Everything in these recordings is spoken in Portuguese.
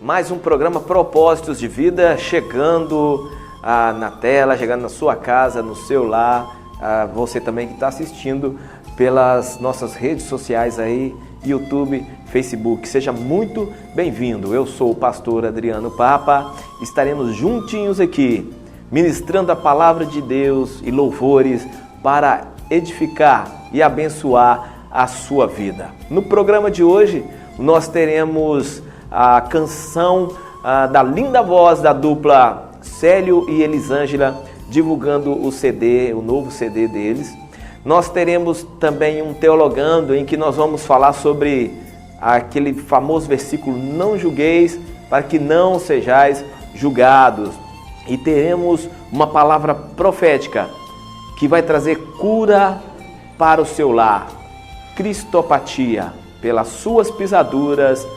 mais um programa Propósitos de Vida, chegando na tela, chegando na sua casa, no seu lar, você também que está assistindo pelas nossas redes sociais aí, YouTube, Facebook. Seja muito bem-vindo. Eu sou o pastor Adriano Papa, estaremos juntinhos aqui, ministrando a palavra de Deus e louvores para edificar e abençoar a sua vida. No programa de hoje, nós teremos a canção da linda voz da dupla Célio e Elisângela, divulgando o CD, o novo CD deles. Nós teremos também um teologando em que nós vamos falar sobre aquele famoso versículo: não julgueis para que não sejais julgados. E teremos uma palavra profética que vai trazer cura para o seu lar. Cristopatia, pelas suas pisaduras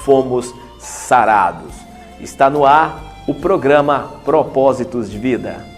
fomos sarados. Está no ar o programa Propósitos de Vida.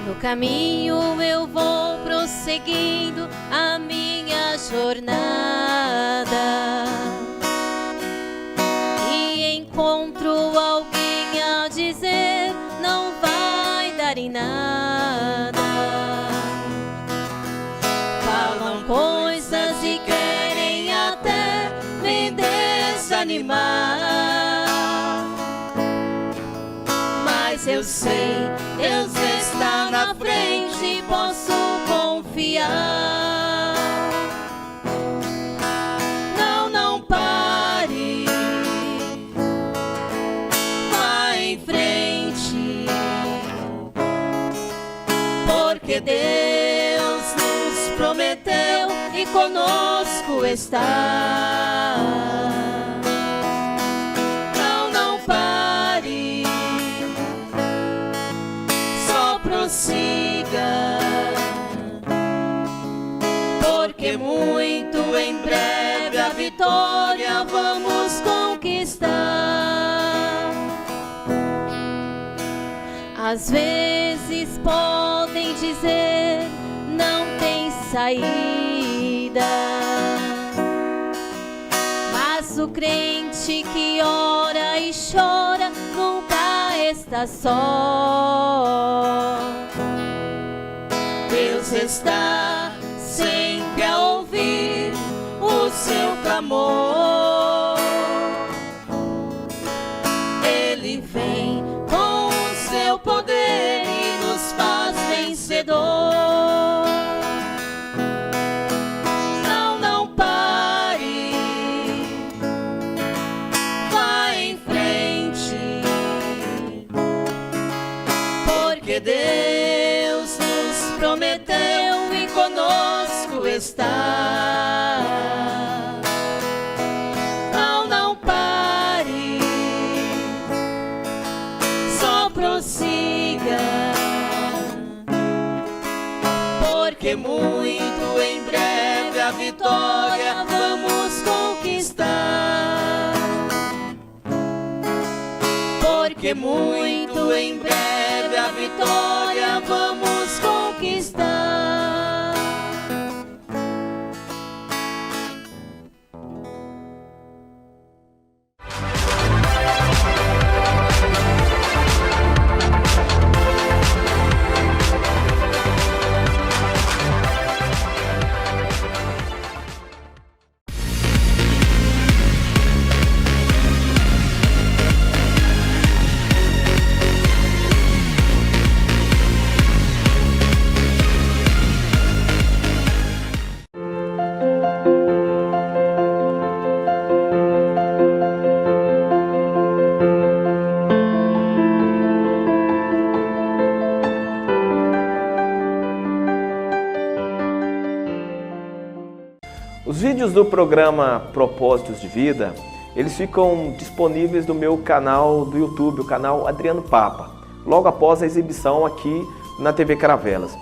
No caminho eu vou prosseguindo a minha jornada e encontro alguém a dizer: não vai dar em nada. Falam coisas e querem até me desanimar, mas eu sei, Deus está na frente e posso confiar. Não pare, vá em frente, porque Deus nos prometeu e conosco está. Não pare, prossiga, porque muito em breve a vitória vamos conquistar. Às vezes podem dizer: não tem saída, mas o crente que ora e chora nunca está só. Deus está sempre a ouvir o seu clamor. Ele vem com o seu poder e nos faz vencedor. Não pare, vá em frente, porque Deus nos prometeu e conosco está. Não pare, só prossiga, porque muito em breve a vitória vamos conquistar. Porque muito em breve a vitória vamos conquistar. vídeos do programa Propósitos de Vida, eles ficam disponíveis no meu canal do YouTube, o canal Adriano Papa, logo após a exibição aqui na TV Caravelas.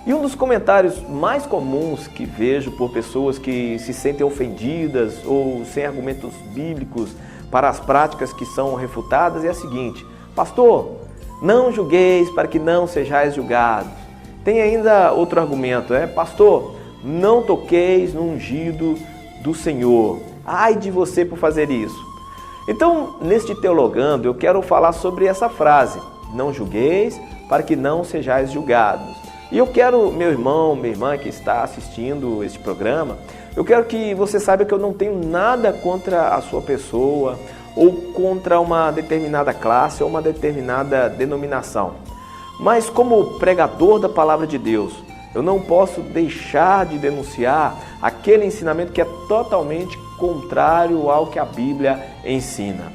E um dos comentários mais comuns que vejo por pessoas que se sentem ofendidas ou sem argumentos bíblicos para as práticas que são refutadas é a seguinte: pastor, não julgueis para que não sejais julgados. Tem ainda outro argumento, pastor, não toqueis no ungido do Senhor. Ai de você por fazer isso. Então, neste Teologando, eu quero falar sobre essa frase: não julgueis para que não sejais julgados. E eu quero, meu irmão, minha irmã que está assistindo este programa, eu quero que você saiba que eu não tenho nada contra a sua pessoa ou contra uma determinada classe ou uma determinada denominação. Mas como pregador da palavra de Deus, eu não posso deixar de denunciar aquele ensinamento que é totalmente contrário ao que a Bíblia ensina.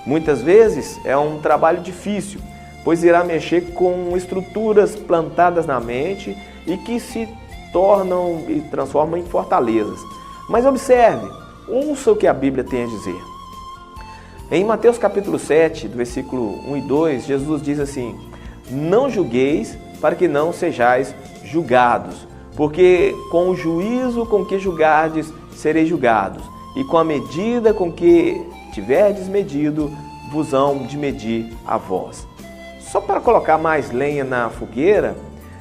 Muitas vezes é um trabalho difícil, pois irá mexer com estruturas plantadas na mente e que se tornam e transformam em fortalezas. Mas observe, ouça o que a Bíblia tem a dizer. Em Mateus capítulo 7, do versículo 1 e 2, Jesus diz assim: não julgueis para que não sejais julgados, porque com o juízo com que julgardes, sereis julgados, e com a medida com que tiverdes medido, vos hão de medir a vós. Só para colocar mais lenha na fogueira,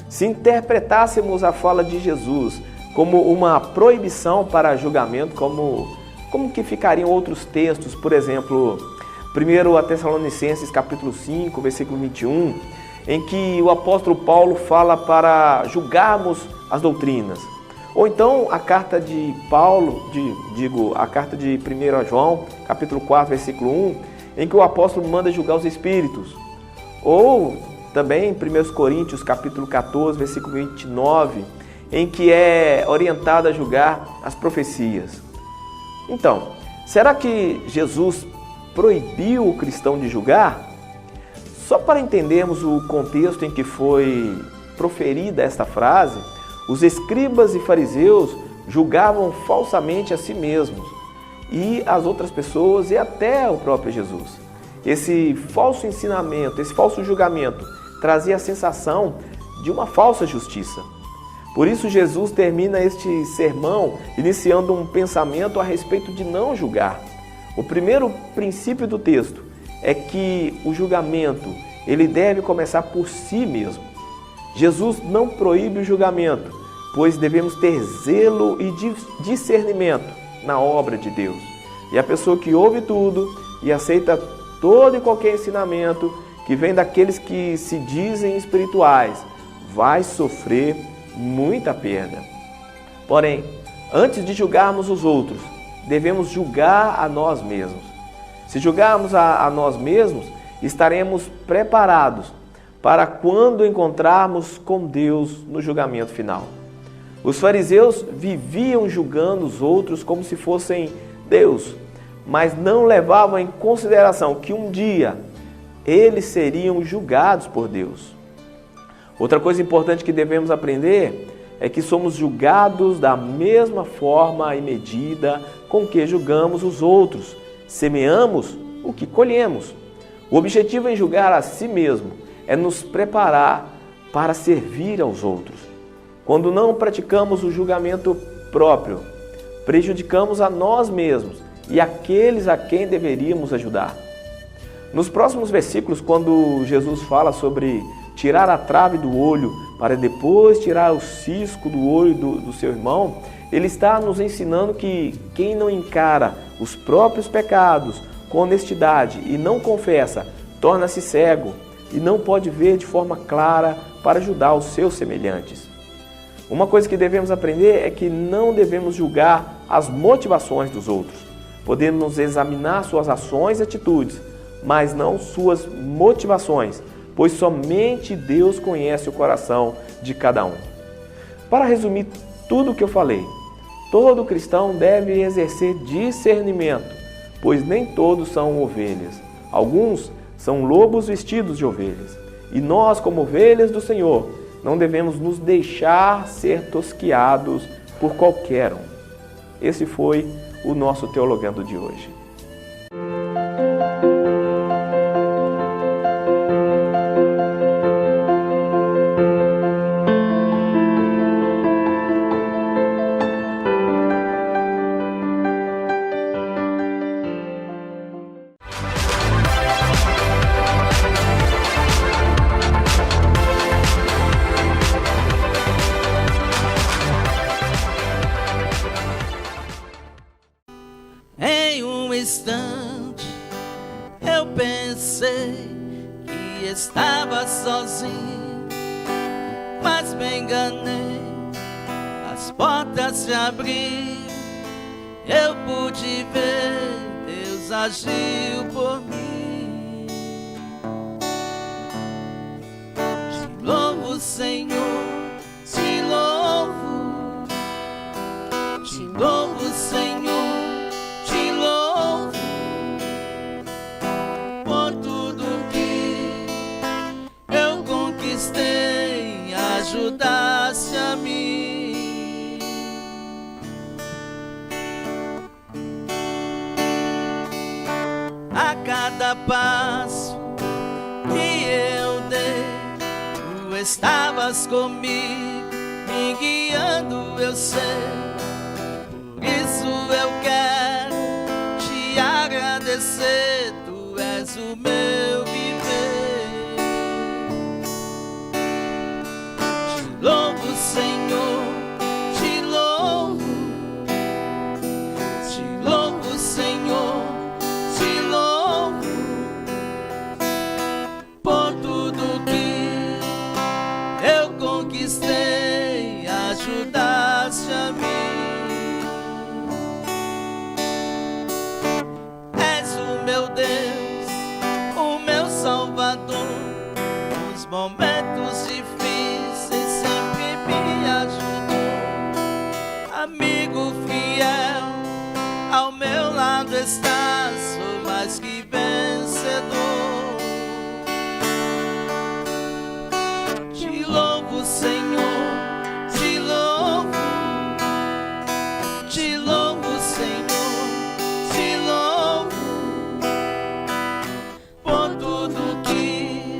se interpretássemos a fala de Jesus como uma proibição para julgamento, como que ficariam outros textos, por exemplo, 1 Tessalonicenses capítulo 5, versículo 21, em que o apóstolo Paulo fala para julgarmos as doutrinas. Ou então a carta de Paulo, a carta de 1 João, capítulo 4, versículo 1, em que o apóstolo manda julgar os espíritos. Ou também 1 Coríntios, capítulo 14, versículo 29, em que é orientado a julgar as profecias. Então, será que Jesus proibiu o cristão de julgar? Só para entendermos o contexto em que foi proferida esta frase, os escribas e fariseus julgavam falsamente a si mesmos e as outras pessoas e até o próprio Jesus. Esse falso ensinamento, esse falso julgamento trazia a sensação de uma falsa justiça. Por isso Jesus termina este sermão iniciando um pensamento a respeito de não julgar. O primeiro princípio do texto é que o julgamento, ele deve começar por si mesmo. Jesus não proíbe o julgamento, pois devemos ter zelo e discernimento na obra de Deus. E a pessoa que ouve tudo e aceita todo e qualquer ensinamento que vem daqueles que se dizem espirituais, vai sofrer muita perda. Porém, antes de julgarmos os outros, devemos julgar a nós mesmos. Se julgarmos a nós mesmos, estaremos preparados para quando encontrarmos com Deus no julgamento final. Os fariseus viviam julgando os outros como se fossem Deus, mas não levavam em consideração que um dia eles seriam julgados por Deus. Outra coisa importante que devemos aprender é que somos julgados da mesma forma e medida com que julgamos os outros. Semeamos o que colhemos. O objetivo em julgar a si mesmo é nos preparar para servir aos outros. Quando não praticamos o julgamento próprio, prejudicamos a nós mesmos e aqueles a quem deveríamos ajudar. Nos próximos versículos, quando Jesus fala sobre tirar a trave do olho para depois tirar o cisco do olho do seu irmão, ele está nos ensinando que quem não encara os próprios pecados com honestidade e não confessa, torna-se cego e não pode ver de forma clara para ajudar os seus semelhantes. Uma coisa que devemos aprender é que não devemos julgar as motivações dos outros. Podemos examinar suas ações e atitudes, mas não suas motivações, pois somente Deus conhece o coração de cada um. Para resumir tudo o que eu falei, todo cristão deve exercer discernimento, pois nem todos são ovelhas. Alguns são lobos vestidos de ovelhas. E nós, como ovelhas do Senhor, não devemos nos deixar ser tosquiados por qualquer um. Esse foi o nosso Teologando de hoje. Instante eu pensei que estava sozinho, mas me enganei, as portas se abriram, eu pude ver, Deus agiu por mim. Te louvo, Senhor, te louvo, Senhor. Ajudasse a mim. A cada passo que eu dei, tu estavas comigo, me guiando, eu sei. Por isso eu quero te agradecer, tu és o meu viver. Louvo, Senhor, te louvo, Senhor, te louvo, por tudo que eu conquistei, ajudaste a mim. És o meu Deus, o meu Salvador, nos momentos difíceis amigo fiel, ao meu lado estás, sou mais que vencedor. Te louvo, Senhor, te louvo, Senhor, te louvo, por tudo que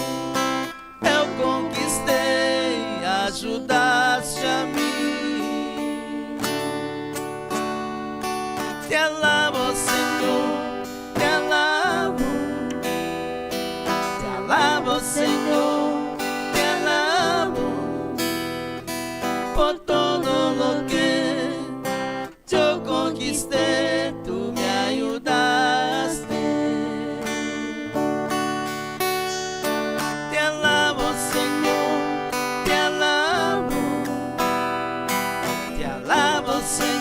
eu conquistei, ajudaste a mim. Te alabo, Senhor, te alabo, Senhor, te alabo, por todo lo que yo conquisté, tú me ayudaste. Te alabo, Senhor, te alabo, Senhor.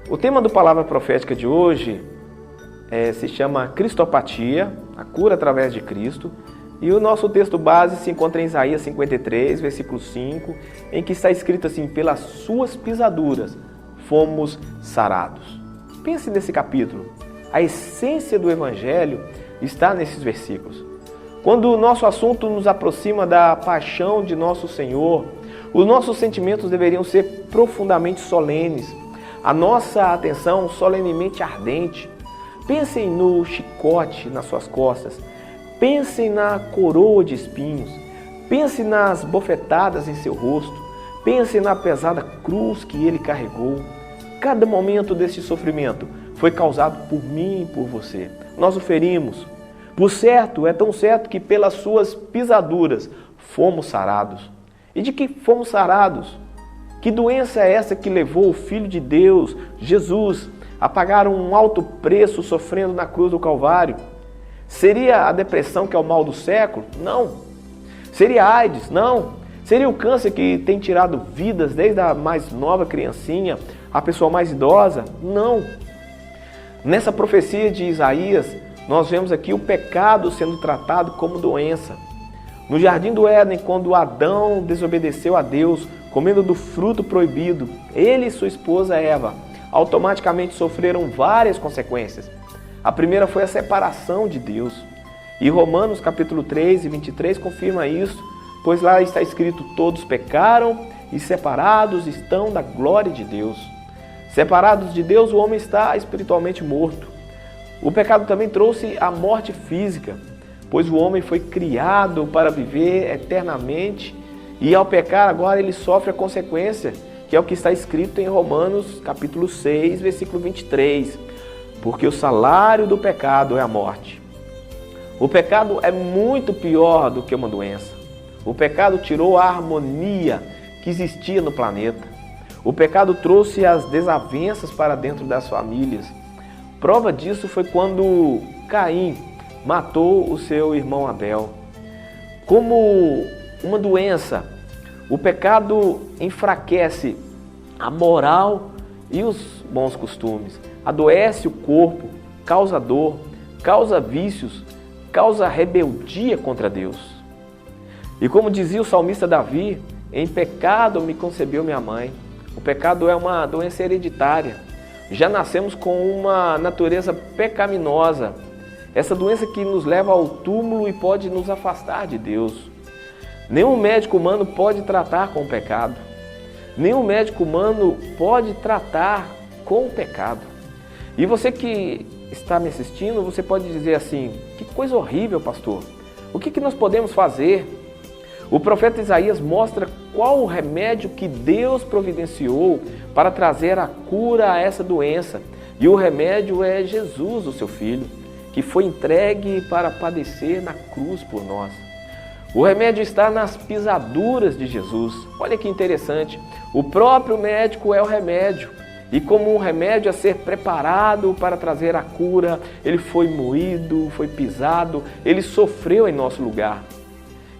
O tema do Palavra Profética de hoje se chama Cristopatia, a cura através de Cristo. E o nosso texto base se encontra em Isaías 53, versículo 5, em que está escrito assim: pelas suas pisaduras fomos sarados. Pense nesse capítulo. A essência do Evangelho está nesses versículos. Quando o nosso assunto nos aproxima da paixão de nosso Senhor, os nossos sentimentos deveriam ser profundamente solenes, a nossa atenção solenemente ardente. Pensem no chicote nas suas costas, pensem na coroa de espinhos, pensem nas bofetadas em seu rosto, pensem na pesada cruz que ele carregou. Cada momento deste sofrimento foi causado por mim e por você. Nós o ferimos. Por certo, é tão certo que pelas suas pisaduras fomos sarados. E de que fomos sarados? Que doença é essa que levou o Filho de Deus, Jesus, a pagar um alto preço sofrendo na cruz do Calvário? Seria a depressão que é o mal do século? Não. Seria a AIDS? Não. Seria o câncer que tem tirado vidas desde a mais nova criancinha, a pessoa mais idosa? Não. Nessa profecia de Isaías, nós vemos aqui o pecado sendo tratado como doença. No jardim do Éden, quando Adão desobedeceu a Deus, comendo do fruto proibido, ele e sua esposa Eva automaticamente sofreram várias consequências. A primeira foi a separação de Deus. E Romanos capítulo 3 e 23 confirma isso, pois lá está escrito: todos pecaram e separados estão da glória de Deus. Separados de Deus, o homem está espiritualmente morto. O pecado também trouxe a morte física, pois o homem foi criado para viver eternamente e ao pecar agora ele sofre a consequência, que é o que está escrito em Romanos capítulo 6, versículo 23. Porque o salário do pecado é a morte. O pecado é muito pior do que uma doença. O pecado tirou a harmonia que existia no planeta. O pecado trouxe as desavenças para dentro das famílias. Prova disso foi quando Caim matou o seu irmão Abel. Como uma doença, o pecado enfraquece a moral e os bons costumes. Adoece o corpo, causa dor, causa vícios, causa rebeldia contra Deus. E como dizia o salmista Davi, em pecado me concebeu minha mãe. O pecado é uma doença hereditária. Já nascemos com uma natureza pecaminosa. Essa doença que nos leva ao túmulo e pode nos afastar de Deus. Nenhum médico humano pode tratar com o pecado. Nenhum médico humano pode tratar com o pecado. E você que está me assistindo, você pode dizer assim: que coisa horrível, pastor. O que nós podemos fazer? O profeta Isaías mostra qual o remédio que Deus providenciou para trazer a cura a essa doença. E o remédio é Jesus, o seu Filho, que foi entregue para padecer na cruz por nós. O remédio está nas pisaduras de Jesus. Olha que interessante, o próprio médico é o remédio. E como um remédio a ser preparado para trazer a cura, ele foi moído, foi pisado, ele sofreu em nosso lugar.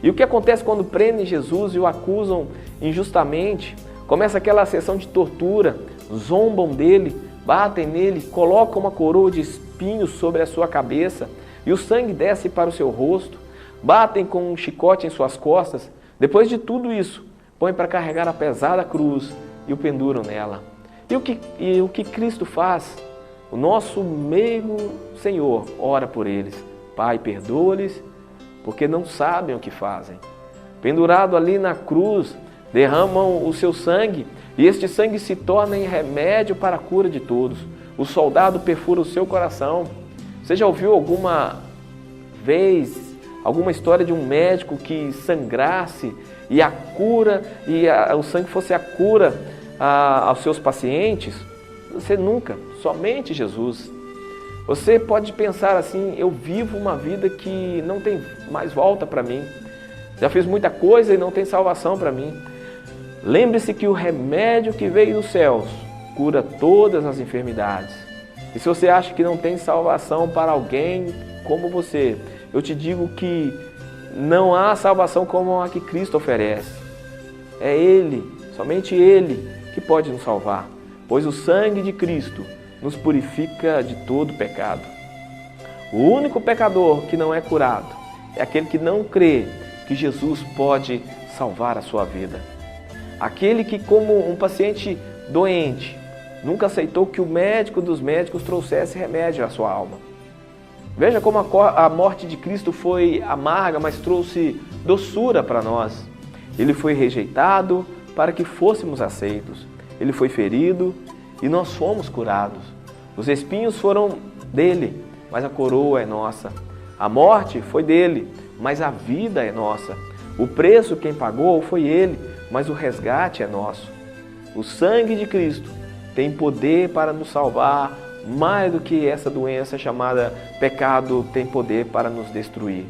E o que acontece quando prendem Jesus e o acusam injustamente? Começa aquela sessão de tortura, zombam dele, batem nele, colocam uma coroa de espinhos sobre a sua cabeça e o sangue desce para o seu rosto, batem com um chicote em suas costas. Depois de tudo isso, põem para carregar a pesada cruz e o penduram nela. E o que Cristo faz? O nosso meigo Senhor ora por eles. Pai, perdoa-lhes, porque não sabem o que fazem. Pendurado ali na cruz, derramam o seu sangue, e este sangue se torna em remédio para a cura de todos. O soldado perfura o seu coração. Você já ouviu alguma vez alguma história de um médico que sangrasse e a cura, o sangue fosse a cura aos seus pacientes? Você nunca, somente Jesus. Você pode pensar assim: eu vivo uma vida que não tem mais volta para mim. Já fiz muita coisa e não tem salvação para mim. Lembre-se que o remédio que veio dos céus cura todas as enfermidades. E se você acha que não tem salvação para alguém como você, eu te digo que não há salvação como a que Cristo oferece. É Ele, somente Ele, que pode nos salvar, pois o sangue de Cristo nos purifica de todo pecado. O único pecador que não é curado é aquele que não crê que Jesus pode salvar a sua vida. Aquele que, como um paciente doente, nunca aceitou que o médico dos médicos trouxesse remédio à sua alma. Veja como a morte de Cristo foi amarga, mas trouxe doçura para nós. Ele foi rejeitado para que fôssemos aceitos. Ele foi ferido e nós fomos curados. Os espinhos foram dele, mas a coroa é nossa. A morte foi dele, mas a vida é nossa. O preço quem pagou foi ele, mas o resgate é nosso. O sangue de Cristo tem poder para nos salvar mais do que essa doença chamada pecado tem poder para nos destruir.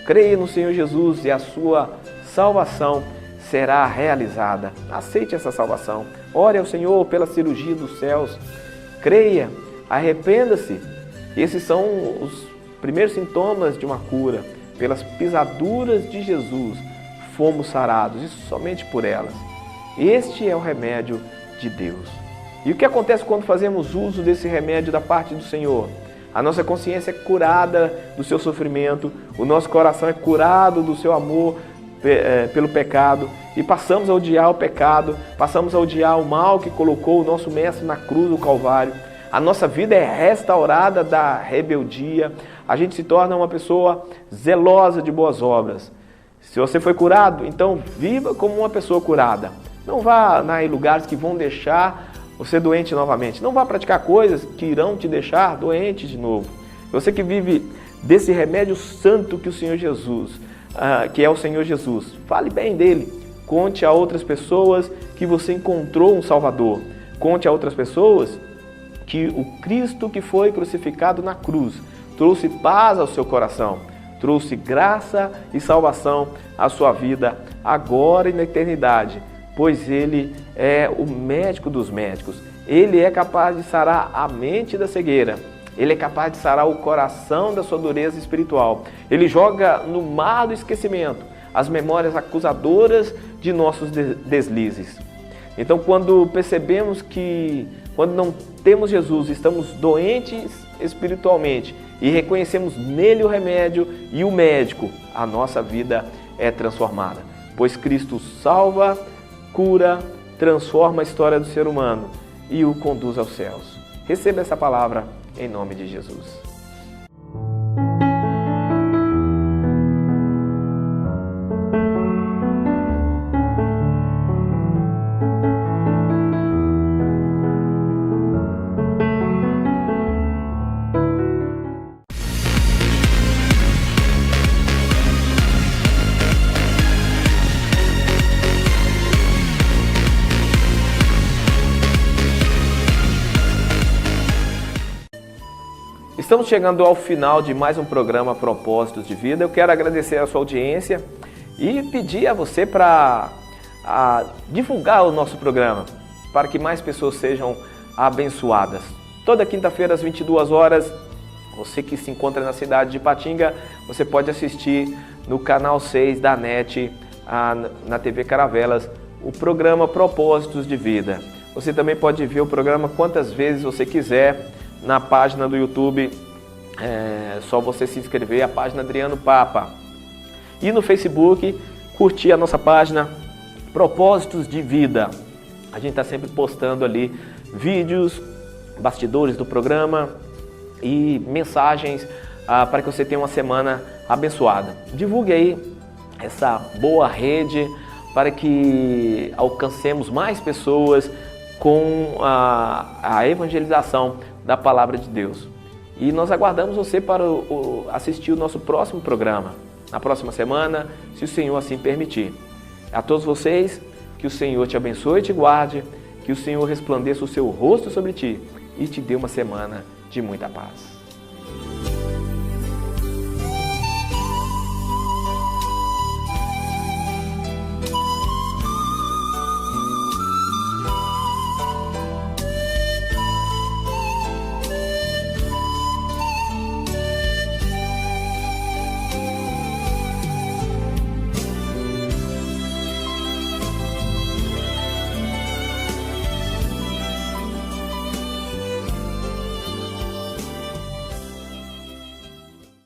Creia no Senhor Jesus e a sua salvação será realizada. Aceite essa salvação. Ore ao Senhor pela cirurgia dos céus. Creia, arrependa-se. Esses são os primeiros sintomas de uma cura. Pelas pisaduras de Jesus fomos sarados, e somente por elas. Este é o remédio de Deus. E o que acontece quando fazemos uso desse remédio da parte do Senhor? A nossa consciência é curada do seu sofrimento, o nosso coração é curado do seu amor pelo pecado, e passamos a odiar o pecado, passamos a odiar o mal que colocou o nosso Mestre na cruz do Calvário. A nossa vida é restaurada da rebeldia, a gente se torna uma pessoa zelosa de boas obras. Se você foi curado, então viva como uma pessoa curada. Não vá em lugares que vão deixar você doente novamente. Não vá praticar coisas que irão te deixar doente de novo. Você que vive desse remédio santo que o Senhor Jesus, que é o Senhor Jesus, fale bem dele. Conte a outras pessoas que você encontrou um Salvador. Conte a outras pessoas que o Cristo que foi crucificado na cruz trouxe paz ao seu coração, trouxe graça e salvação à sua vida agora e na eternidade, pois Ele é o médico dos médicos. Ele é capaz de sarar a mente da cegueira. Ele é capaz de sarar o coração da sua dureza espiritual. Ele joga no mar do esquecimento as memórias acusadoras de nossos deslizes. Então, quando percebemos que, quando não temos Jesus, estamos doentes espiritualmente e reconhecemos nele o remédio e o médico, a nossa vida é transformada. Pois Cristo salva, cura, transforma a história do ser humano e o conduz aos céus. Receba essa palavra em nome de Jesus. Estamos chegando ao final de mais um programa Propósitos de Vida. Eu quero agradecer a sua audiência e pedir a você para divulgar o nosso programa, para que mais pessoas sejam abençoadas. Toda quinta-feira às 22 horas, você que se encontra na cidade de Ipatinga, você pode assistir no canal 6 da NET, na TV Caravelas, o programa Propósitos de Vida. Você também pode ver o programa quantas vezes você quiser na página do YouTube. É só você se inscrever, a página Adriano Papa. E no Facebook, curtir a nossa página Propósitos de Vida. A gente está sempre postando ali vídeos, bastidores do programa e mensagens para que você tenha uma semana abençoada. Divulgue aí essa boa rede para que alcancemos mais pessoas com a evangelização da Palavra de Deus. E nós aguardamos você para assistir o nosso próximo programa, na próxima semana, se o Senhor assim permitir. A todos vocês, que o Senhor te abençoe e te guarde, que o Senhor resplandeça o seu rosto sobre ti e te dê uma semana de muita paz.